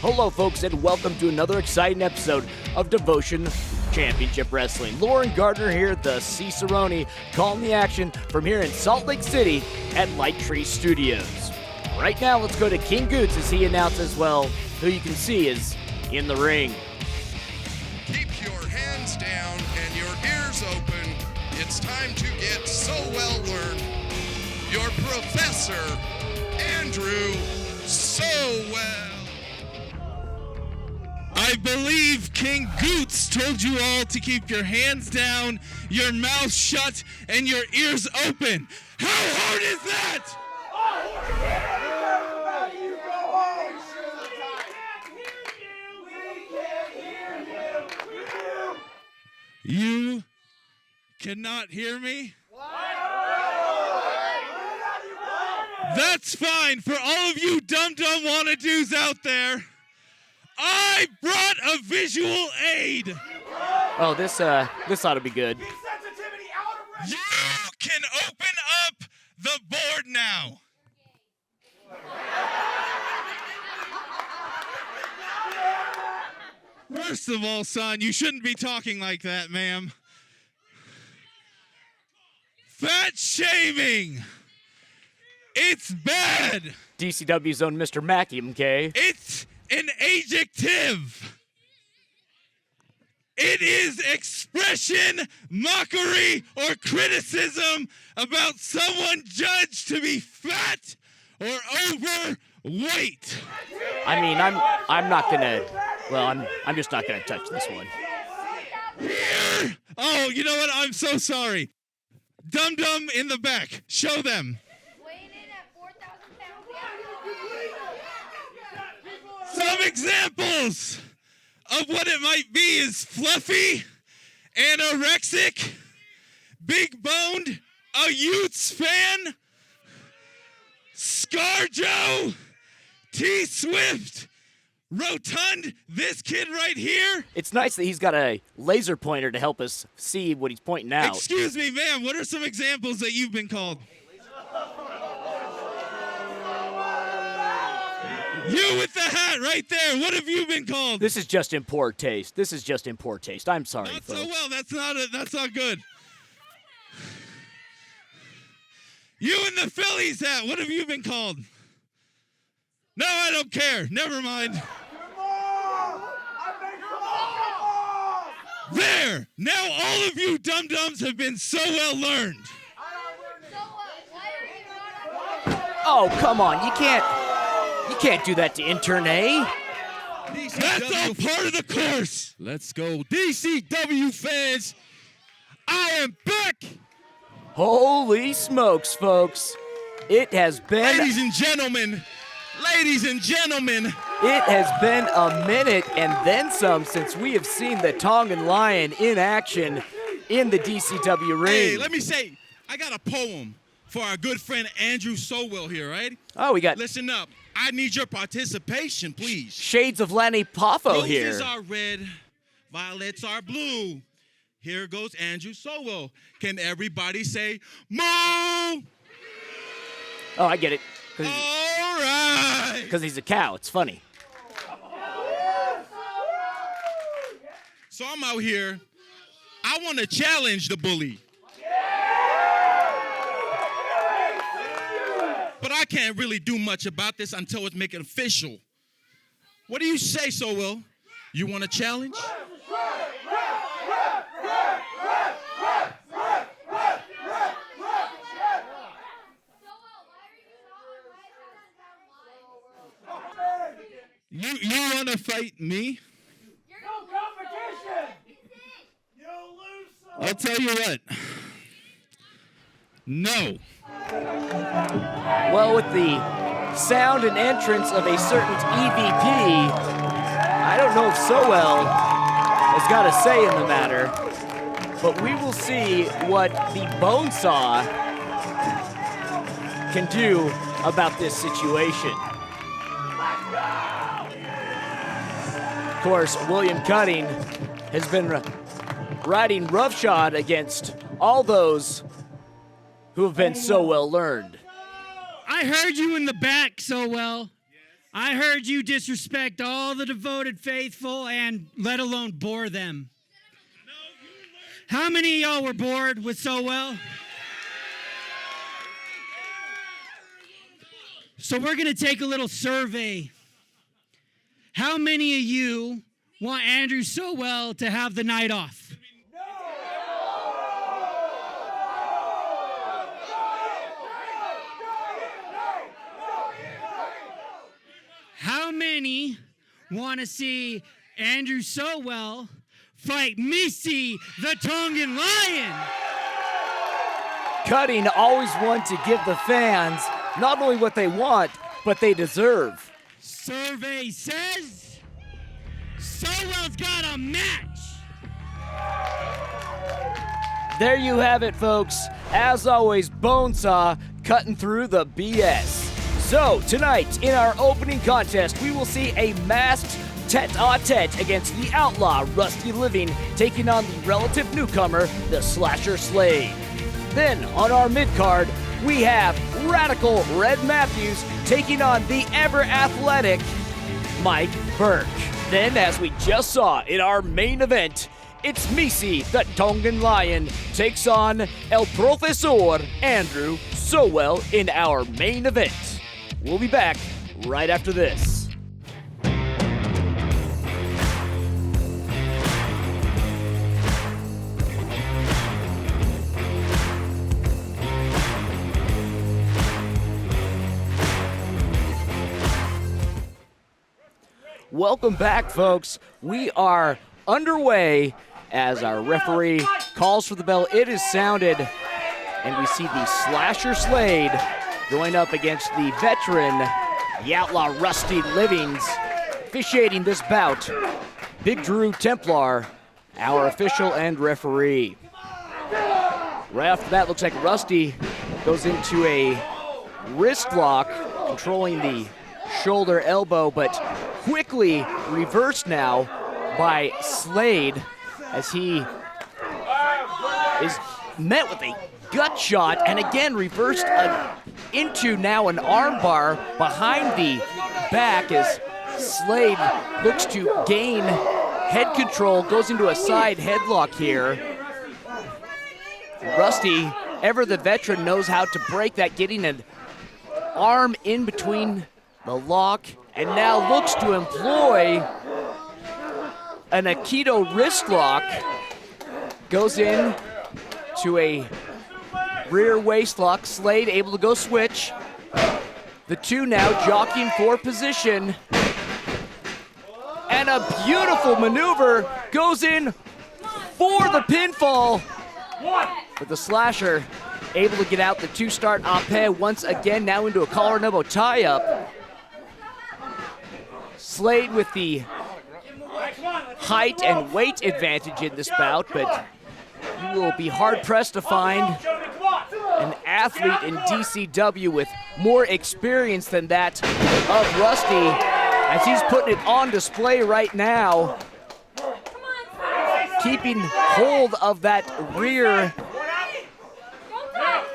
Hello, folks, and welcome to another exciting episode of Devotion Championship Wrestling. Lauren Gardner here, the Cicerone, calling the action from here in Salt Lake City at Light Tree Studios. Right now, let's go to King Goots as he announces, well, who you can see is in the ring. Keep your hands down and your ears open. It's time to get so well learned. Your professor, Andrew Sowell. I believe King Goots told you all to keep your hands down, your mouth shut, and your ears open. How hard is that? You cannot hear me? That's fine. For all of you dum-dum wanna-dos out there, I brought a visual aid. Oh, this ought to be good. You can open up the board now. First of all, son, you shouldn't be talking like that, ma'am. Fat shaming. It's bad. DCW's own Mr. Mackey, okay? It's an adjective. It is expression, mockery, or criticism about someone judged to be fat or overweight. I mean, I'm not gonna. Well, I'm just not gonna touch this one. Here. Oh, you know what? I'm so sorry. Dum Dum in the back. Show them. Some examples of what it might be is fluffy, anorexic, big-boned, a Utes fan, ScarJo, T-Swift, rotund, this kid right here. It's nice that he's got a laser pointer to help us see what he's pointing out. Excuse me, ma'am, what are some examples that you've been called? You with the hat right there. What have you been called? This is just in poor taste. I'm sorry, Not folks. so well. That's not good. You in the Phillies hat. What have you been called? No, I don't care. Never mind. There. Now all of you dum-dums have been so well learned. Oh, come on. You can't do that to intern A. That's all part of the course. Let's go, DCW fans. I am back. Holy smokes, folks. It has been... Ladies and gentlemen, It has been a minute and then some since we have seen the Tongan Lion in action in the DCW ring. Hey, let me say, I got a poem for our good friend Andrew Sowell here, right? Oh, we got Listen up. I need your participation, please. shades of Lanny Poffo here. Roses are red, violets are blue. Here goes Andrew Sowell. Can everybody say, moo? Oh, I get it. All right. Because he's a cow. It's funny. So I'm out here. I want to challenge the bully. But I can't really do much about this until it's made it official. What do you say, Sowell? You want a challenge? You want to fight me? No competition! You'll lose some. I'll tell you what. No. Well, with the sound and entrance of a certain EVP, I don't know if Sowell has got a say in the matter, but we will see what the Bonesaw can do about this situation. Of course, William Cutting has been riding roughshod against all those who have been so well learned. I heard you in the back, Sowell. I heard you disrespect all the devoted faithful and let alone bore them. How many of y'all were bored with Sowell? So we're going to take a little survey. How many of you want Andrew Sowell to have the night off? How many want to see Andrew Sowell fight Misi, the Tongan Lion? Cutting always one to give the fans not only what they want, but they deserve. Survey says Sowell's got a match. There you have it, folks. As always, Bonesaw cutting through the BS. So, tonight, in our opening contest, we will see a masked tete-a-tete against the outlaw Rusty Living, taking on the relative newcomer, the Slasher Slade. Then, on our mid-card, we have Radical Red Matthews taking on the ever-athletic Mike Burke. Then, as we just saw in our main event, it's Misi, the Tongan Lion, takes on El Profesor Andrew Sowell in our main event. We'll be back right after this. Welcome back, folks. We are underway as our referee calls for the bell. It is sounded, and we see the Slasher Slade going up against the veteran, the outlaw Rusty Livings. Officiating this bout, Big Drew Templar, our official and referee. Right after that, looks like Rusty goes into a wrist lock, controlling the shoulder elbow, but quickly reversed now by Slade as he is met with a gut shot and again reversed into now an armbar behind the back as Slade looks to gain head control, goes into a side headlock here. Rusty, ever the veteran, knows how to break that, getting an arm in between the lock, and now looks to employ an Aikido wrist lock. Goes in to a rear waist lock. Slade able to go switch. The two now jockeying for position. And a beautiful maneuver goes in for the pinfall. But the Slasher able to get out the two-start épée once again, now into a collar and elbow tie-up. Slade with the height and weight advantage in this bout, but you will be hard-pressed to find an athlete in DCW with more experience than that of Rusty, as he's putting it on display right now, keeping hold of that rear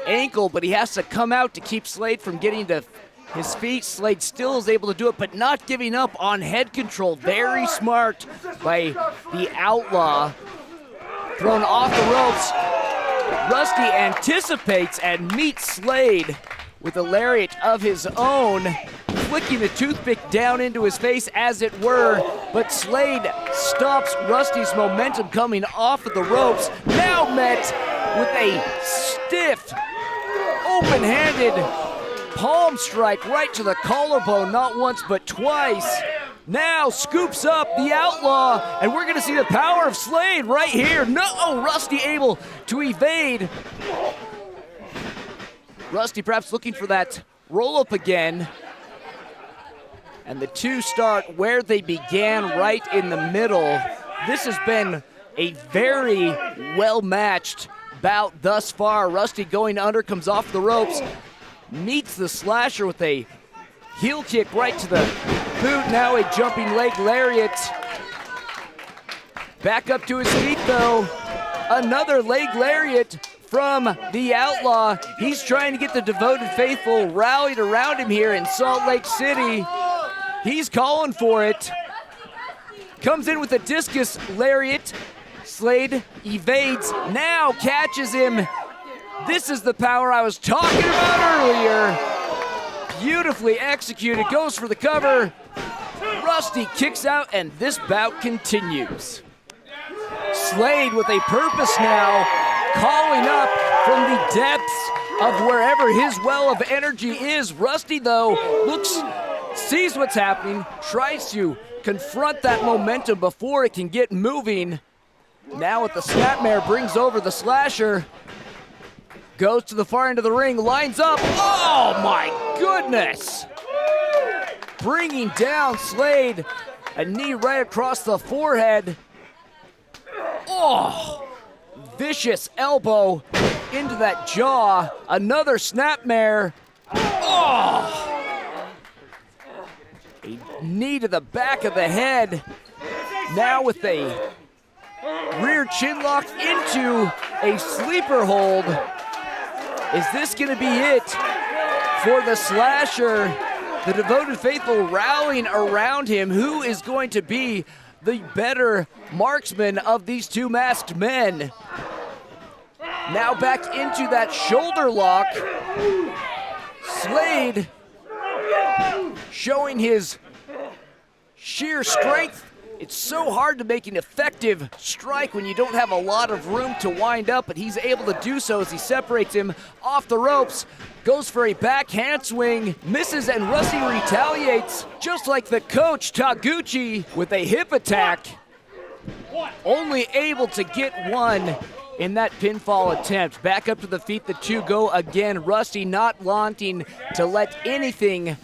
ankle, but he has to come out to keep Slade from getting to his feet. Slade still is able to do it, but not giving up on head control. Very smart by the outlaw. Thrown off the ropes. Rusty anticipates and meets Slade with a lariat of his own, flicking the toothpick down into his face as it were, but Slade stops Rusty's momentum coming off of the ropes, now met with a stiff, open-handed palm strike right to the collarbone, not once but twice. Now scoops up the outlaw, and we're gonna see the power of Slade right here. No, Rusty able to evade. Rusty perhaps looking for that roll-up again. And the two start where they began, right in the middle. This has been a very well-matched bout thus far. Rusty going under, comes off the ropes, meets the Slasher with a heel kick right to the boot. Now a jumping leg lariat. Back up to his feet though. Another leg lariat from the outlaw. He's trying to get the devoted faithful rallied around him here in Salt Lake City. He's calling for it. Comes in with a discus lariat. Slade evades, now catches him. This is the power I was talking about earlier. Beautifully executed, goes for the cover. Rusty kicks out, and this bout continues. Slade with a purpose now, calling up from the depths of wherever his well of energy is. Rusty, though, sees what's happening, tries to confront that momentum before it can get moving. Now with the snapmare, brings over the slasher. Goes to the far end of the ring, lines up. Oh my goodness! Bringing down Slade. A knee right across the forehead. Oh! Vicious elbow into that jaw. Another snapmare. Oh! A knee to the back of the head. Now with a rear chin lock into a sleeper hold. Is this going to be it for the slasher? The devoted faithful rallying around him. Who is going to be the better marksman of these two masked men? Now back into that shoulder lock. Slade showing his sheer strength. It's so hard to make an effective strike when you don't have a lot of room to wind up, but he's able to do so as he separates him off the ropes. Goes for a backhand swing, misses, and Rusty retaliates, just like the coach, Taguchi, with a hip attack. Only able to get one in that pinfall attempt. Back up to the feet, the two go again. Rusty not wanting to let anything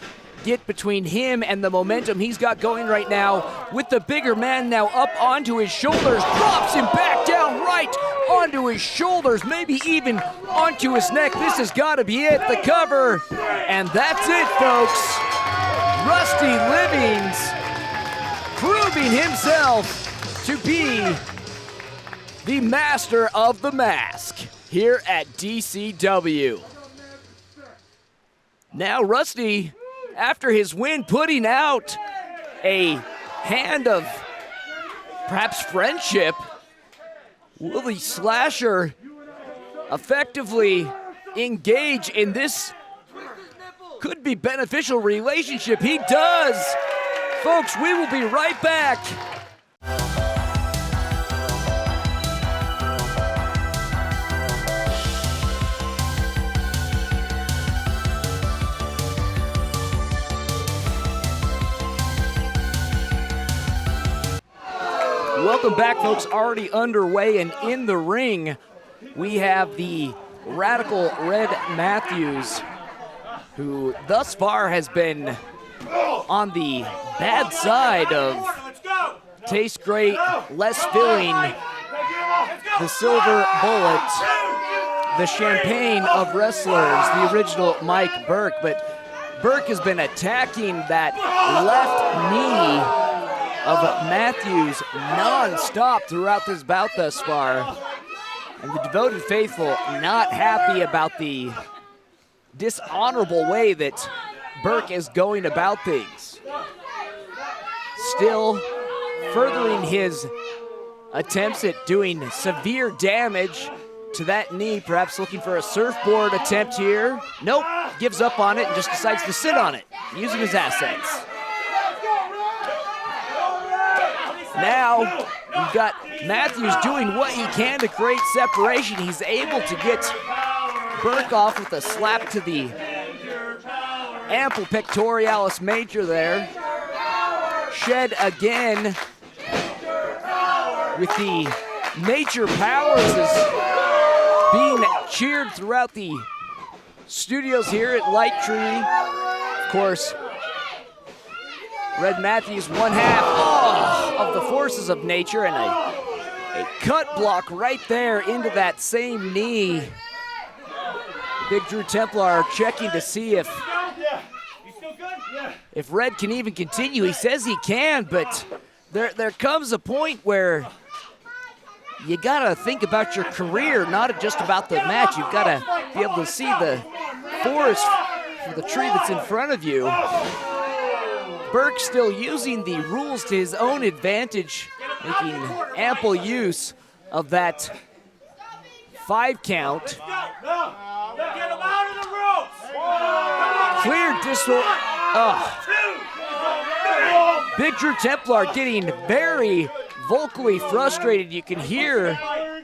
get between him and the momentum he's got going right now, with the bigger man now up onto his shoulders, drops him back down right onto his shoulders, maybe even onto his neck. This has got to be it, the cover, and that's it, folks. Rusty Livings proving himself to be the master of the mask here at DCW. Now Rusty, after his win, putting out a hand of perhaps friendship. Will the slasher effectively engage in this could be beneficial relationship? He does. Folks, we will be right back. Welcome back, folks. Already underway, and in the ring, we have the radical Red Matthews, who thus far has been on the bad side of taste great, less filling, the silver bullet, the champagne of wrestlers, the original Mike Burke. But Burke has been attacking that left knee of Matthews non-stop throughout this bout thus far. And the devoted faithful not happy about the dishonorable way that Burke is going about things. Still furthering his attempts at doing severe damage to that knee, perhaps looking for a surfboard attempt here. Nope, gives up on it and just decides to sit on it, using his assets. Now, we've got Matthews doing what he can to create separation. He's able to get Burke off with a slap to the ample pectoralis major there. Shed again with the nature powers is being cheered throughout the studios here at Light Tree. Of course, Red Matthews, one half of the forces of nature, and a cut block right there into that same knee. Big Drew Templar checking to see if Red can even continue. He says he can, but there comes a point where you gotta think about your career, not just about the match. You've gotta be able to see the forest for the tree that's in front of you. Burke still using the rules to his own advantage, making ample use of that 5 count. Get him out of the ropes! Clear Big Drew Templar getting very vocally frustrated. You can hear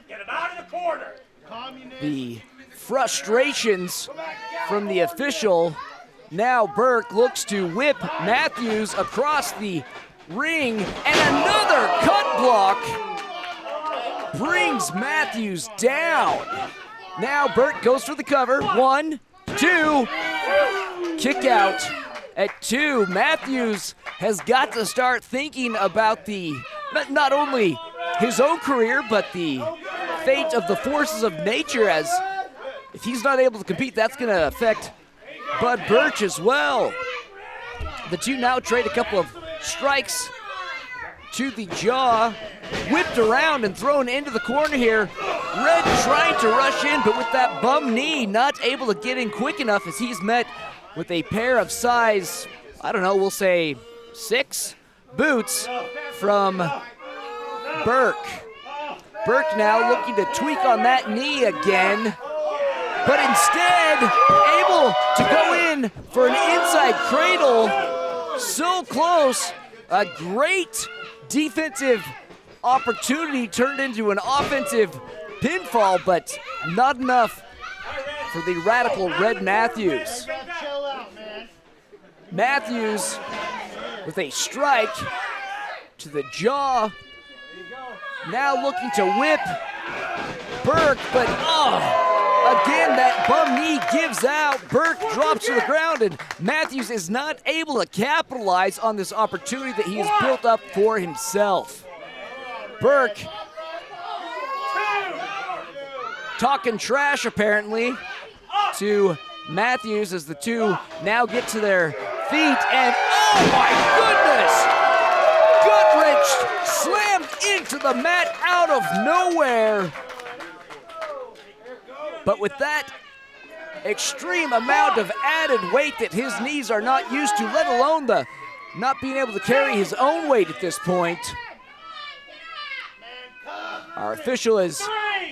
Get him out of the corner! the frustrations from the official. Now Burke looks to whip Matthews across the ring, and another cut block brings Matthews down. Now Burke goes for the cover. 1, 2, kick out at 2. Matthews has got to start thinking about not only his own career, but the fate of the forces of nature, as if he's not able to compete, that's going to affect Bud Birch as well. The two now trade a couple of strikes to the jaw, whipped around and thrown into the corner here. Red trying to rush in, but with that bum knee, not able to get in quick enough as he's met with a pair of size, I don't know, we'll say 6 boots from Burke. Burke now looking to tweak on that knee again, but instead able to go in for an inside cradle. So close. A great defensive opportunity turned into an offensive pinfall, but not enough for the radical Red Matthews. Matthews with a strike to the jaw. Now looking to whip Burke, but again, that bum knee gives out. Burke drops to the ground, and Matthews is not able to capitalize on this opportunity that he has built up for himself. Burke talking trash, apparently, to Matthews as the two now get to their feet, and oh my goodness! Gut-wrenched, slammed into the mat out of nowhere. But with that extreme amount of added weight that his knees are not used to, let alone the not being able to carry his own weight at this point, our official is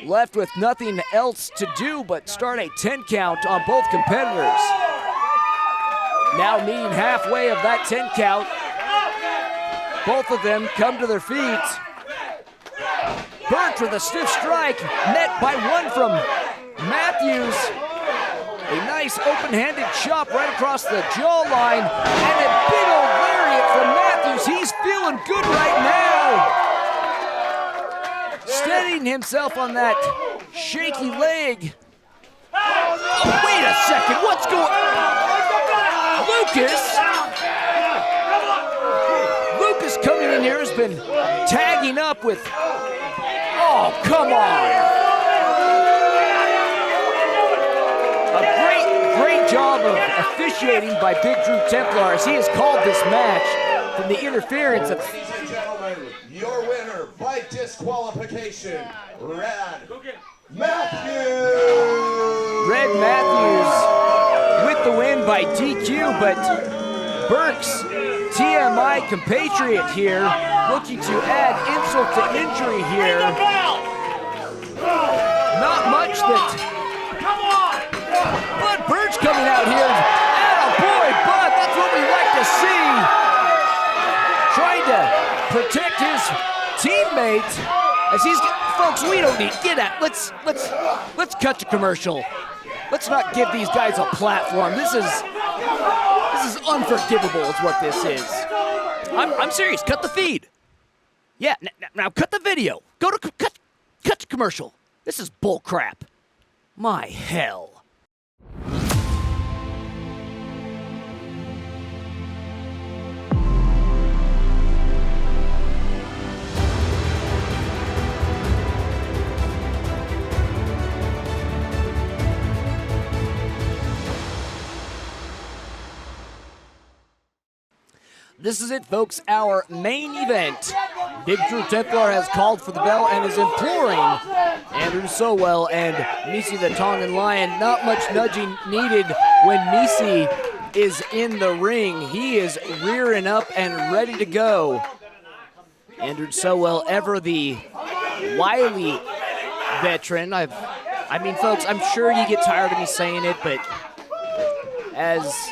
left with nothing else to do but start a 10 count on both competitors. Now meeting halfway of that 10 count, both of them come to their feet. Burke with a stiff strike, met by one from Matthews. A nice open-handed chop right across the jawline, and a big old lariat from Matthews. He's feeling good right now. Steadying himself on that shaky leg. Oh, wait a second, what's going on? Lucas coming in here has been tagging up with, oh, come on. Great job of officiating by Big Drew Templar as he has called this match from the interference of... Ladies and gentlemen, your winner by disqualification, Red Matthews! Red Matthews with the win by DQ, but Burke's TMI compatriot here looking to add insult to injury here. Not much that... Bud Birch coming out here. Attaboy, Bud, that's what we like to see. Trying to protect his teammate as he's, folks, we don't need, get at, let's cut to commercial. Let's not give these guys a platform. This is unforgivable is what this is. I'm serious, cut the feed. Yeah, now cut the video. Go to, cut to commercial. This is bull crap. My hell. This is it, folks, our main event. Big Drew Templar has called for the bell and is imploring Andrew Sowell and Misi the Tongan Lion. Not much nudging needed when Misi is in the ring. He is rearing up and ready to go. Andrew Sowell, ever the wily veteran. I mean, folks, I'm sure you get tired of me saying it, but as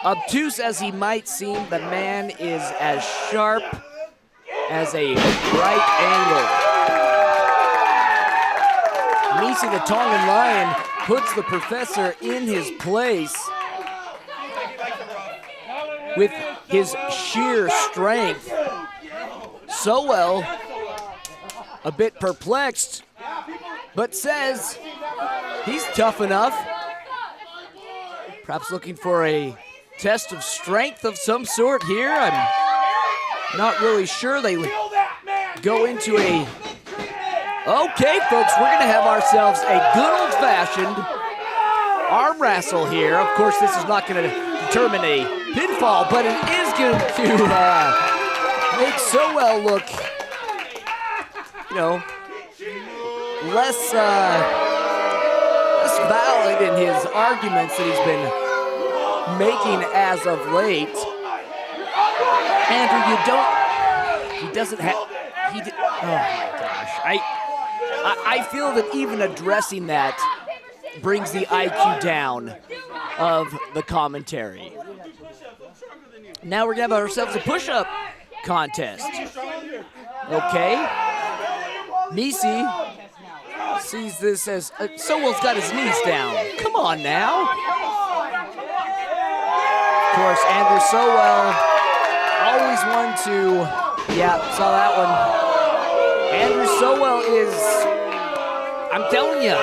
obtuse as he might seem, the man is as sharp as a right angle. Misi the Tongan Lion puts the professor in his place with his sheer strength. Sowell, a bit perplexed, but says he's tough enough. Perhaps looking for a test of strength of some sort here. I'm not really sure. They go into a... Okay, folks, we're going to have ourselves a good old-fashioned arm wrestle here. Of course, this is not going to determine a pinfall, but it is going to make Sowell look, you know, less valid in his arguments that he's been making as of late. Andrew, he doesn't have, oh my gosh. I feel that even addressing that brings the IQ down of the commentary. Now we're gonna have ourselves a push-up contest. Okay. Misi sees this as, Sowell's got his knees down. Come on now. Of course, Andrew Sowell, always one to, yeah, saw that one. Andrew Sowell is, I'm telling you,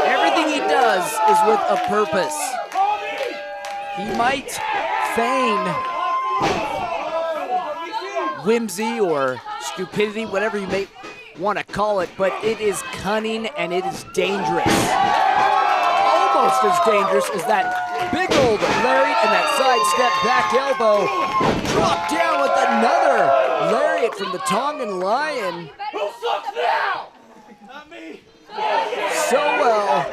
everything he does is with a purpose. He might feign whimsy or stupidity, whatever you may want to call it, but it is cunning and it is dangerous. Almost as dangerous as that big old lariat and that side step back elbow. Drop down with another lariat from the Tongan Lion. Sowell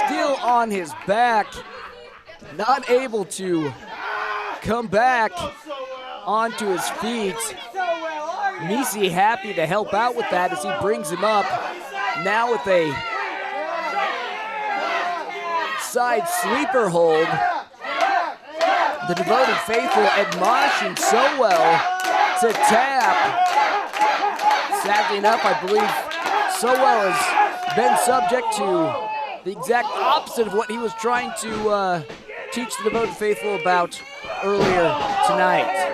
still on his back, not able to come back onto his feet. Misi happy to help out with that as he brings him up. Now with a side sleeper hold. The devoted faithful admonishing Sowell to tap. Sadly enough, I believe Sowell has been subject to the exact opposite of what he was trying to teach the devoted faithful about earlier tonight.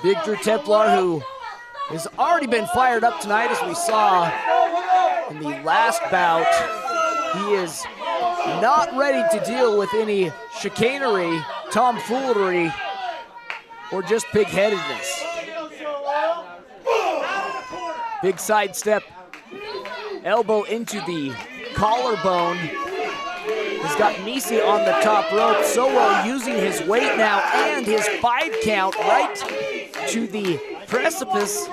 Big Drew Templar, who has already been fired up tonight, as we saw in the last bout. He is not ready to deal with any chicanery, tomfoolery, or just pig-headedness. Big sidestep, elbow into the collarbone. He's got Misi on the top rope. Sowell using his weight now and his 5 count right to the precipice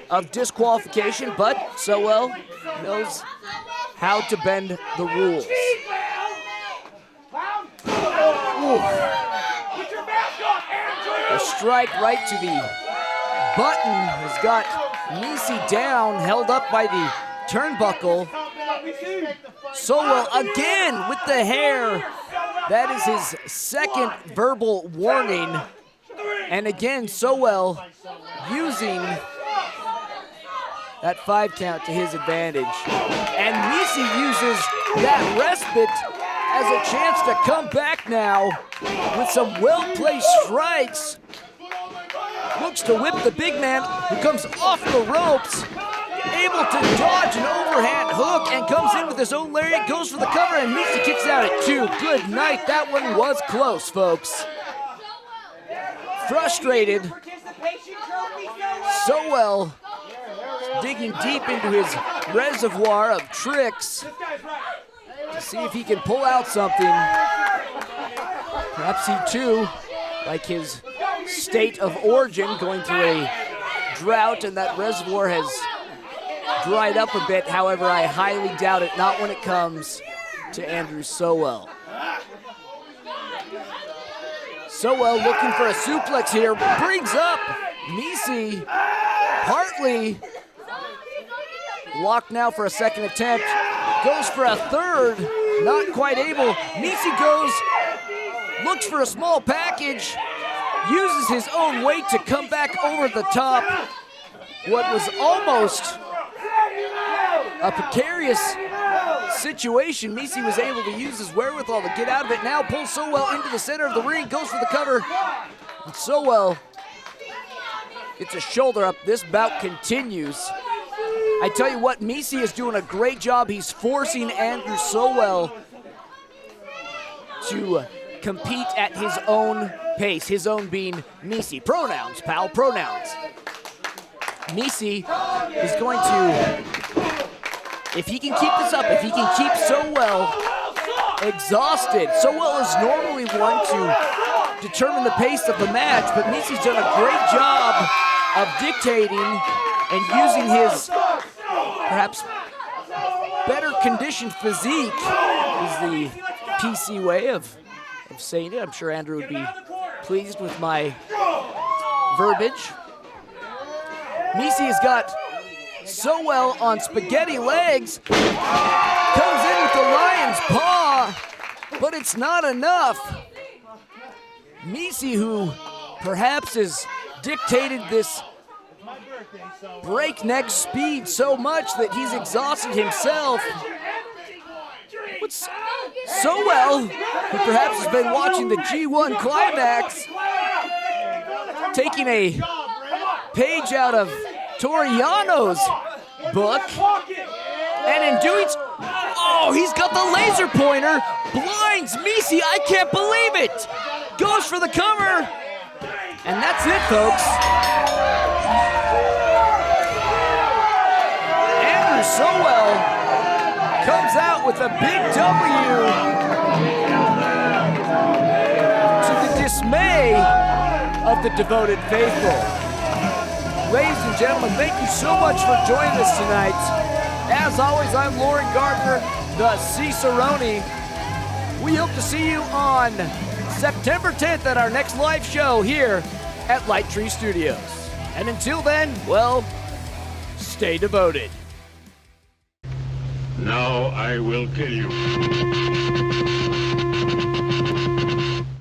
of disqualification, but Sowell knows how to bend the rules. Ooh. A strike right to the button has got Misi down, held up by the turnbuckle. Sowell again with the hair. That is his second verbal warning. And again, Sowell using that 5 count to his advantage. And Misi uses that respite as a chance to come back now with some well-placed strikes. Looks to whip the big man who comes off the ropes, able to dodge an overhand hook and comes in with his own lariat, goes for the cover, and Misi kicks out at 2. Good night. That one was close, folks. Frustrated, Sowell digging deep into his reservoir of tricks to see if he can pull out something. Perhaps he too, like his state of origin, going through a drought and that reservoir has dried up a bit. However, I highly doubt it, not when it comes to Andrew Sowell. Sowell looking for a suplex here, brings up Misi. Hartley locked now for a second attempt, goes for a third, not quite able. Misi goes, looks for a small package, uses his own weight to come back over the top. What was almost a precarious situation, Misi was able to use his wherewithal to get out of it. Now pulls Sowell into the center of the ring, goes for the cover. And Sowell gets a shoulder up. This bout continues. I tell you what, Misi is doing a great job. He's forcing Andrew Sowell to compete at his own pace, his own being Misi. Pronouns, pal, pronouns. Misi is going to, if he can keep this up, if he can keep Sowell exhausted. Sowell is normally one to determine the pace of the match, but Misi's done a great job of dictating and using his perhaps better conditioned physique is the PC way of saying it. I'm sure Andrew would be pleased with my verbiage. Misi has got Sowell on spaghetti legs, comes in with the lion's paw, but it's not enough. Misi, who perhaps has dictated this breakneck speed so much that he's exhausted himself. But Sowell, who perhaps has been watching the G1 Climax, taking a page out of Toriano's book, and in doing so, oh, he's got the laser pointer, blinds Misi, I can't believe it! Goes for the cover, and that's it, folks. Andrew Sowell comes out with a big W to the dismay of the devoted faithful. Ladies and gentlemen, thank you so much for joining us tonight. As always, I'm Lauren Gardner, the Cicerone. We hope to see you on September 10th at our next live show here at Light Tree Studios. And until then, well, stay devoted. Now I will kill you.